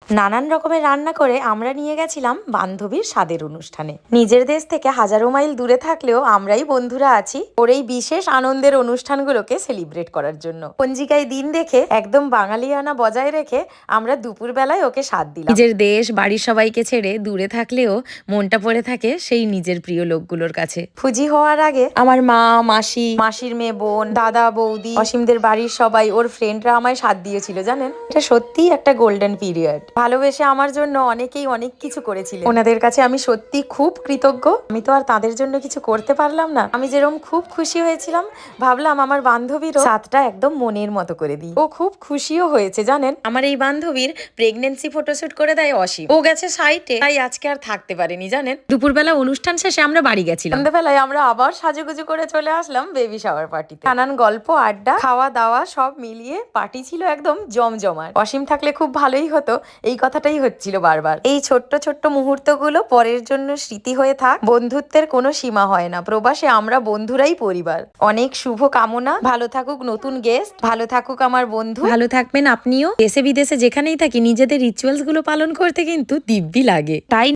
নানান রকমের রান্না করে আমরা নিয়ে গেছিলাম বান্ধবীর স্বাদের অনুষ্ঠানে। নিজের দেশ থেকে হাজারো মাইল দূরে থাকলেও আমরাই বন্ধুরা আছি ওর এই বিশেষ আনন্দের অনুষ্ঠানগুলোকে সেলিব্রেট করার জন্য। পঞ্জিকায় দিন দেখে একদম বাঙালিয়ানা বজায় রেখে আমরা দুপুর বেলায় ওকে স্বাদ দিলাম। নিজের দেশ বাড়ির সবাইকে ছেড়ে দূরে থাকলেও মনটা পড়ে থাকে সেই নিজের প্রিয় লোকগুলোর কাছে। ফুজি হওয়ার আগে আমার মা, মাসি, মাসির মেয়ে বোন, দাদা, বৌদি, অসীমদের বাড়ির সবাই, ওর ফ্রেন্ডরা আমায় স্বাদ দিয়েছিল জানেন। এটা সত্যিই একটা গোল্ডেন পিরিয়ড। ভালোবেসে আমার জন্য অনেকেই অনেক কিছু করেছিলেন, ওনাদের কাছে আমি সত্যি খুব কৃতজ্ঞ। আমি তো আর তাদের জন্য কিছু করতে পারলাম না। আমি যেরকম খুব খুশি হয়েছিলাম, ভাবলাম আমার বান্ধবীরও স্বাদটা একদম মনের মতো করে দিই। ও খুব খুশিও হয়েছে জানেন। আমার এই বান্ধবীর প্রেগনেন্সি ফটোশুট করে দেয় অসীম, ও গেছে সাইটে, তাই আজকে আর থাকতে পারেনি জানেন। দুপুরবেলা অনুষ্ঠান শেষে আমরা বাড়ি গেছিলাম, সন্ধ্যাবেলায় আমরা আবার সাজুগুজু করে চলে আসলাম বেবি শাওয়ার পার্টিতে। নানান গল্প, আড্ডা, খাওয়া দাওয়া সব মিলিয়ে পার্টি ছিল একদম জমজমাট। অসীম থাকলে খুব ভালোই হতো, এই কথাটাই হচ্ছিল বারবার। এই ছোট্ট ছোট্ট মুহূর্তগুলো পরের জন্য স্মৃতি হয়ে থাক। বন্ধুত্বের কোনো সীমা হয় না, প্রবাসে আমরা বন্ধুরাই পরিবার। অনেক শুভ কামনা। ভালো থাকুক নতুন গেস্ট, ভালো থাকুক আমার বন্ধু, ভালো থাকবেন আপনিও। দেশে বিদেশে যেখানেই থাকি নিজেদের রিচুয়ালস গুলো পালন করতে কিন্তু দিব্যি লাগে। তাই